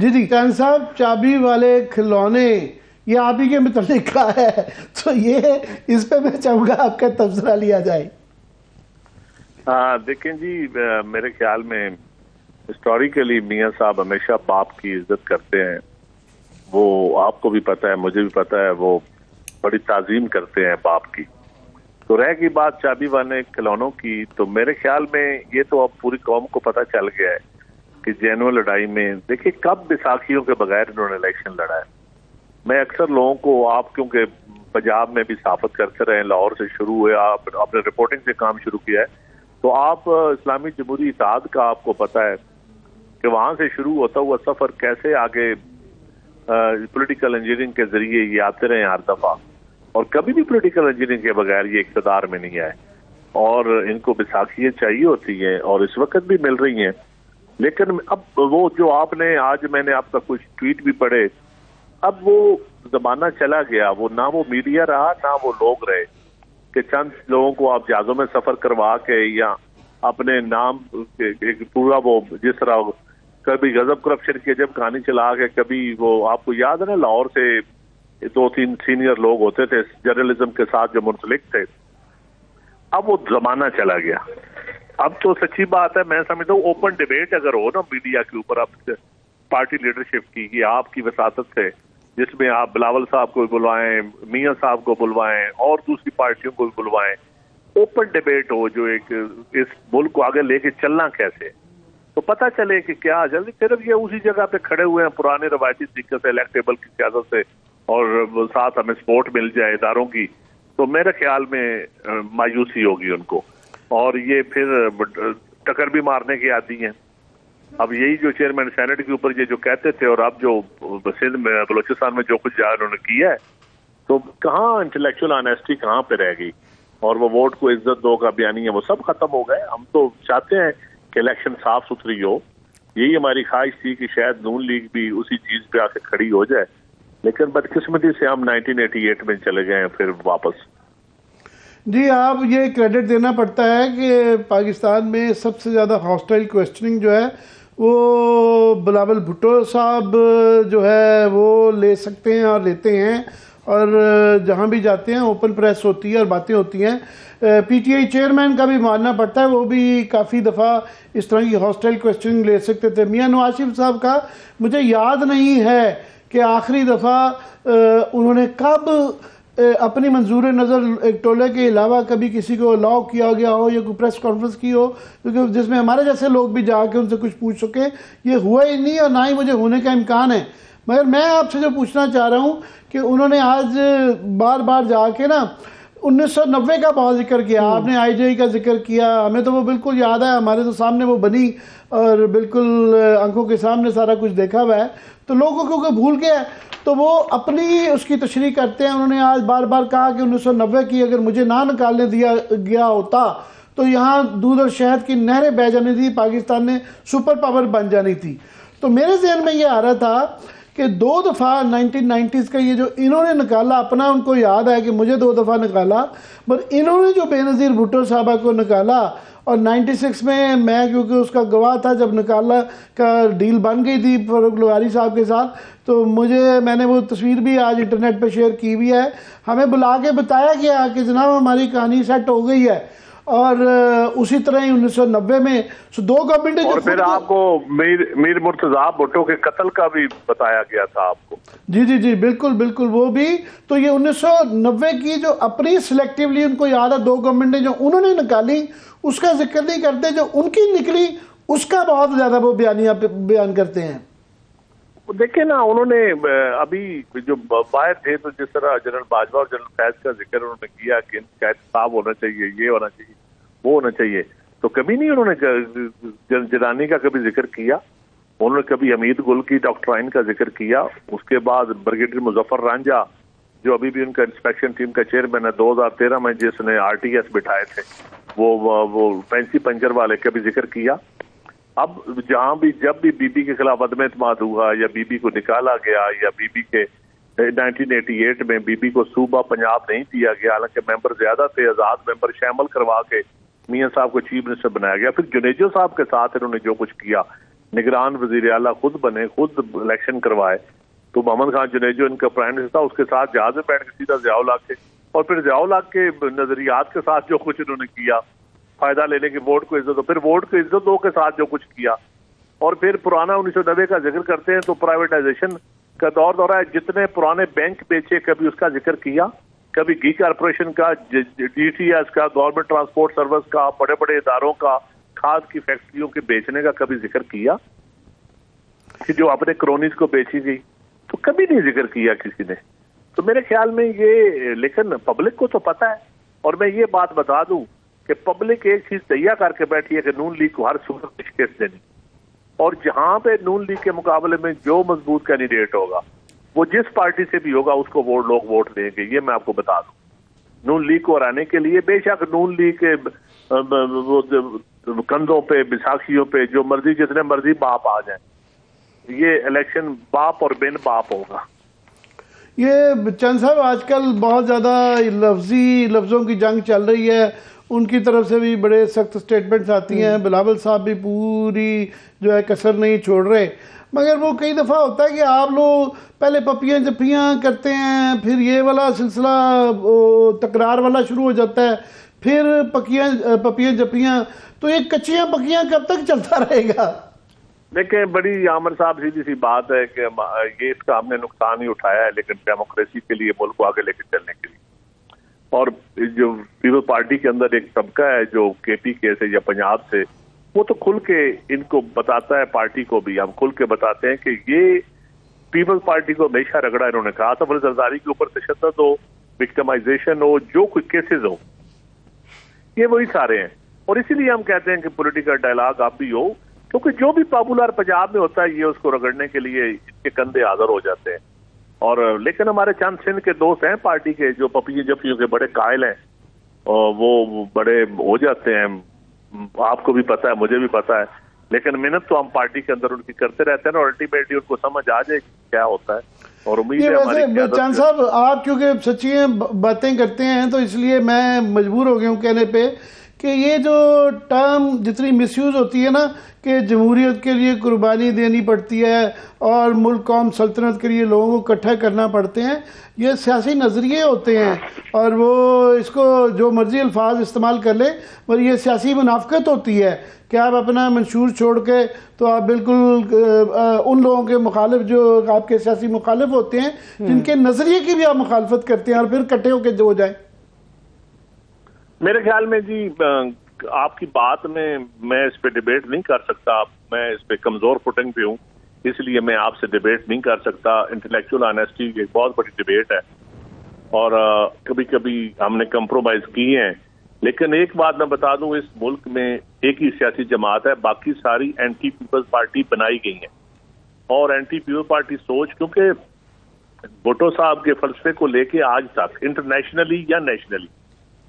जी जी कान साहब, चाबी वाले खिलौने ये आप ही के मुतालिक का है, तो ये इस पे मैं चाहूंगा आपका तबसरा लिया जाए। देखें जी, मेरे ख्याल में हिस्टोरिकली मियाँ साहब हमेशा बाप की इज्जत करते हैं। वो आपको भी पता है, मुझे भी पता है, वो बड़ी ताजीम करते हैं बाप की। तो रह गई बात चाबी वाले खिलौनों की, तो मेरे ख्याल में ये तो अब पूरी कौम को पता चल गया है कि जेनुअन लड़ाई में, देखिए कब बैसाखियों के बगैर इन्होंने इलेक्शन लड़ा है। मैं अक्सर लोगों को, आप क्योंकि पंजाब में भी साफत करते रहे, लाहौर से शुरू हुए, आपने रिपोर्टिंग से काम शुरू किया है, तो आप इस्लामी जमहूरी इत्तेहाद का आपको पता है कि वहां से शुरू होता हुआ सफर कैसे आगे पॉलिटिकल इंजीनियरिंग के जरिए ये आते रहे हर दफा, और कभी भी पॉलिटिकल इंजीनियरिंग के बगैर ये इक़्तिदार में नहीं आए। और इनको बैसाखियां चाहिए होती हैं और इस वक्त भी मिल रही हैं। लेकिन अब वो जो आपने, आज मैंने आपका कुछ ट्वीट भी पढ़े, अब वो जमाना चला गया, वो ना वो मीडिया रहा ना वो लोग रहे कि चंद लोगों को आप जहाजों में सफर करवा के या अपने नाम एक पूरा वो, जिस तरह कभी गजब करप्शन की जब कहानी चला के, कभी वो आपको याद है ना, लाहौर से 2-3 सीनियर लोग होते थे जर्नलिज्म के साथ जो मुंसलिक थे। अब वो जमाना चला गया। अब तो सच्ची बात है, मैं समझता हूँ ओपन डिबेट अगर हो ना मीडिया के ऊपर, अब पार्टी लीडरशिप की, कि आपकी वसातत से, जिसमें आप बिलावल साहब को बुलवाएं, मियाँ साहब को बुलवाएं और दूसरी पार्टियों को भी बुलवाएं, ओपन डिबेट हो जो एक इस मुल्क को आगे लेके चलना कैसे, तो पता चले कि क्या जल्दी सिर्फ ये उसी जगह पे खड़े हुए हैं पुराने रवायती तरीके से, इलेक्टेबल की सियासत से, और साथ हमें सपोर्ट मिल जाए इदारों की, तो मेरे ख्याल में मायूसी होगी उनको, और ये फिर टक्कर भी मारने की आदी हैं। अब यही जो चेयरमैन सेनेट के ऊपर ये जो कहते थे, और अब जो सिंध में बलोचिस्तान में जो कुछ उन्होंने किया है, तो कहाँ इंटेलेक्चुअल ऑनेस्टी कहाँ पे रह गई, और वो वोट को इज्जत दो का बयानी है, वो सब खत्म हो गए। हम तो चाहते हैं कि इलेक्शन साफ सुथरी हो, यही हमारी ख्वाहिश थी कि शायद नून लीग भी उसी चीज पे आके खड़ी हो जाए, लेकिन बदकिस्मती से हम 1988 में चले गए फिर वापस। जी, आप ये क्रेडिट देना पड़ता है कि पाकिस्तान में सबसे ज़्यादा हॉस्टाइल क्वेश्चनिंग जो है वो बिलावल भुट्टो साहब जो है वो ले सकते हैं और लेते हैं, और जहाँ भी जाते हैं ओपन प्रेस होती है और बातें होती हैं। पीटीआई चेयरमैन का भी मानना पड़ता है, वो भी काफ़ी दफ़ा इस तरह की हॉस्टाइल क्वेश्चनिंग ले सकते थे। मियाँ नवाज शरीफ साहब का मुझे याद नहीं है कि आखिरी दफ़ा उन्होंने कब अपनी मंजूर नज़र एक टोले के अलावा कभी किसी को अलाउ किया गया हो या कोई प्रेस कॉन्फ्रेंस की हो, क्योंकि जिसमें हमारे जैसे लोग भी जाके उनसे कुछ पूछ सके, ये हुआ ही नहीं और ना ही मुझे होने का इम्कान है। मगर मैं आपसे जो पूछना चाह रहा हूँ कि उन्होंने आज बार बार जाके ना 1990 का बहुत जिक्र किया, आपने आईजीआई का जिक्र किया, हमें तो वो बिल्कुल याद है, हमारे तो सामने वो बनी और बिल्कुल आंखों के सामने सारा कुछ देखा हुआ है, तो लोगों को भूल गया है, तो वो अपनी उसकी तशरीह करते हैं। उन्होंने आज बार बार कहा कि 1990 की अगर मुझे ना निकालने दिया गया होता तो यहाँ दूध और शहद की नहरें बह जानी थी, पाकिस्तान ने सुपर पावर बन जानी थी। तो मेरे जहन में ये आ रहा था कि 2 दफ़ा 1990s का ये जो इन्होंने निकाला, अपना उनको याद है कि मुझे 2 दफ़ा निकाला, पर इन्होंने जो बेनज़ीर भुट्टो साहबा को निकाला, और 96 में मैं क्योंकि उसका गवाह था जब निकाला का डील बन गई थी फारूक लोहारी साहब के साथ, तो मैंने वो तस्वीर भी आज इंटरनेट पे शेयर की भी है। हमें बुला के बताया गया कि जनाब हमारी कहानी सेट हो गई है, और उसी तरह ही 1990 में 2 गवर्नमेंट, और फिर आपको मीर मुर्तजा भुट्टो के कत्ल का भी बताया गया था आपको। जी जी जी बिल्कुल बिल्कुल, वो भी। तो ये 1990 की जो अपनी सिलेक्टिवली उनको याद है 2 गवर्नमेंटें जो उन्होंने निकाली, उसका जिक्र नहीं करते, जो उनकी निकली उसका बहुत ज्यादा वो बयान करते हैं। देखिए ना, उन्होंने अभी जो बाहर थे, तो जिस तरह जनरल बाजवा और जनरल फैज का जिक्र उन्होंने किया कि शायद साहब होना चाहिए, ये होना चाहिए, वो होना चाहिए, तो कभी नहीं उन्होंने जनानी का कभी जिक्र किया। उन्होंने कभी हमीद गुल की डॉक्टराइन का जिक्र किया। उसके बाद ब्रिगेडियर मुजफ्फर रांझा जो अभी भी उनका इंस्पेक्शन टीम का चेयरमैन है, 2013 में जिसने आरटीएस बिठाए थे, वो फैंसी पंजर वाले, कभी जिक्र किया। अब जहां भी जब भी बीबी के खिलाफ अदम एतमाद हुआ या बीबी को निकाला गया या बीबी के 1988 में बीबी को सूबा पंजाब नहीं दिया गया, हालांकि मेंबर ज्यादा थे, आजाद मेंबर शामिल करवा के मियां साहब को चीफ मिनिस्टर बनाया गया। फिर जुनेजो साहब के साथ इन्होंने जो कुछ किया, निगरान वजीर आला खुद बने, खुद इलेक्शन करवाए। तो मोहम्मद खान जुनैद जो इनका प्राइम मिनिस्टर था, उसके साथ जहाज में बैठ के सीधा ज़ियाउल हक के, और फिर ज़ियाउल हक के नजरियात के साथ जो कुछ उन्होंने किया, फायदा लेने की, वोट को इज्जत दो, फिर वोट को इज्जत दो के साथ जो कुछ किया, और फिर पुराना 1990 का जिक्र करते हैं तो प्राइवेटाइजेशन का दौर है। जितने पुराने बैंक बेचे कभी उसका जिक्र किया, कभी घी कारपोरेशन का, DTS का, गवर्नमेंट ट्रांसपोर्ट सर्विस का, बड़े बड़े इदारों का, खाद की फैक्ट्रियों के बेचने का कभी जिक्र किया कि जो अपने क्रोनीज को बेची गई, तो कभी नहीं जिक्र किया किसी ने। तो मेरे ख्याल में ये, लेकिन पब्लिक को तो पता है। और मैं ये बात बता दूं कि पब्लिक एक चीज तैयार करके बैठी है कि नून लीग को हर सूरत में शिकस्त देनी, और जहां पे नून लीग के मुकाबले में जो मजबूत कैंडिडेट होगा, वो जिस पार्टी से भी होगा, उसको लोग वोट देंगे। ये मैं आपको बता दूं। नून लीग को हराने के लिए बेशक नून लीग के कंधों पे, बैसाखियों पे जो मर्जी, जितने मर्जी बाप आ जाए, ये इलेक्शन बाप और बिन बाप होगा। ये चंद साहब, आजकल बहुत ज़्यादा लफ्ज़ों की जंग चल रही है, उनकी तरफ से भी बड़े सख्त स्टेटमेंट्स आती हैं। बिलावल साहब भी पूरी जो है कसर नहीं छोड़ रहे, मगर वो कई दफ़ा होता है कि आप लोग पहले पपियाँ जपियाँ करते हैं, फिर ये वाला सिलसिला तकरार वाला शुरू हो जाता है, फिर पपियाँ जपियाँ, तो ये कच्चियाँ पकियाँ कब तक चलता रहेगा? देखिए, बड़ी आमर साहब सीधी सी बात है कि ये इसका हमने नुकसान ही उठाया है, लेकिन डेमोक्रेसी के लिए, मुल्क को आगे लेकर चलने के लिए, और जो पीपल पार्टी के अंदर एक तबका है जो KPK से या पंजाब से, वो तो खुल के इनको बताता है, पार्टी को भी हम खुल के बताते हैं कि ये पीपल्स पार्टी को हमेशा रगड़ा इन्होंने कहा। आसिफ अली जरदारी के ऊपर तशद्दुद हो, विक्टिमाइजेशन हो, जो कोई केसेस हो, ये वही सारे हैं। और इसीलिए हम कहते हैं कि पॉलिटिकल डायलॉग आप भी हो, क्योंकि जो भी पॉपुलर पंजाब में होता है, ये उसको रगड़ने के लिए इसके कंधे हाजिर हो जाते हैं। और लेकिन हमारे चंद सिंध के दोस्त हैं पार्टी के, जो पपियों जपियों के बड़े कायल हैं, और वो बड़े हो जाते हैं, आपको भी पता है, मुझे भी पता है, लेकिन मेहनत तो हम पार्टी के अंदर उनकी करते रहते हैं, और अल्टीमेटली उनको समझ आ जाए क्या होता है। और उम्मीद है हमारी। चांद साहब, आप क्योंकि सच्ची बातें करते हैं, तो इसलिए मैं मजबूर हो गया हूँ कहने पे कि ये जो टर्म जितनी मिसयूज़ होती है ना, कि जमहूरियत के लिए कुर्बानी देनी पड़ती है और मुल्क कौम सल्तनत के लिए लोगों को इकट्ठा करना पड़ते हैं, ये सियासी नज़रिए होते हैं, और वो इसको जो मर्जी अल्फाज इस्तेमाल कर ले, पर ये सियासी मुनाफकत होती है कि आप अपना मंशूर छोड़ के, तो आप बिल्कुल उन लोगों के मुखालिफ जो आपके सियासी मुखालिफ होते हैं, जिनके नज़रिए की भी आप मुखालफत करते हैं, और फिर इकट्ठे होकर हो जाए। मेरे ख्याल में जी, आपकी बात में मैं इस पे डिबेट नहीं कर सकता, मैं इस पे कमजोर फुटिंग पे हूँ, इसलिए मैं आपसे डिबेट नहीं कर सकता। इंटेलेक्चुअल ऑनेस्टी एक बहुत बड़ी डिबेट है, और कभी कभी हमने कंप्रोमाइज किए हैं, लेकिन एक बात मैं बता दूं, इस मुल्क में एक ही सियासी जमात है, बाकी सारी एंटी पीपल्स पार्टी बनाई गई है। और एंटी पीपल पार्टी सोच, क्योंकि भुट्टो साहब के फलसफे को लेके आज तक इंटरनेशनली या नेशनली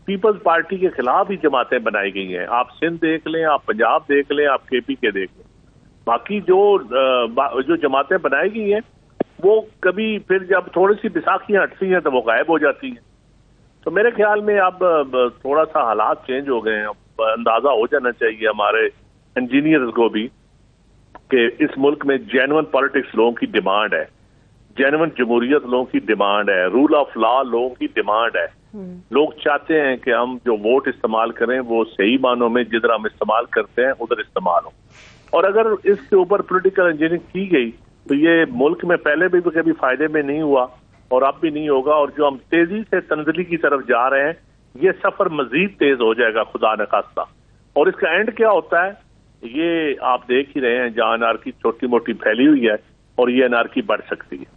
पीपल्स पार्टी के खिलाफ ही जमातें बनाई गई हैं। आप सिंध देख लें, आप पंजाब देख लें, आप KPK देख लें, बाकी जो जमातें बनाई गई हैं, वो कभी फिर जब थोड़ी सी बैसाखियां हटती हैं तो वो गायब हो जाती हैं। तो मेरे ख्याल में अब थोड़ा सा हालात चेंज हो गए हैं। अब अंदाजा हो जाना चाहिए हमारे इंजीनियर्स को भी कि इस मुल्क में जेन्युइन पॉलिटिक्स लोगों की डिमांड है, जेन्युइन जमहूरियत लोगों की डिमांड है, रूल ऑफ लॉ लोगों की डिमांड है। लोग चाहते हैं कि हम जो वोट इस्तेमाल करें वो सही मानों में, जिधर हम इस्तेमाल करते हैं उधर इस्तेमाल हो। और अगर इसके ऊपर पॉलिटिकल इंजीनियरिंग की गई तो ये मुल्क में पहले भी कभी फायदे में नहीं हुआ और अब भी नहीं होगा। और जो हम तेजी से तंजली की तरफ जा रहे हैं, ये सफर मजीद तेज हो जाएगा खुदा न खास्ता। और इसका एंड क्या होता है ये आप देख ही रहे हैं, जहां अनारकी छोटी मोटी फैली हुई है और ये अनारकी बढ़ सकती है।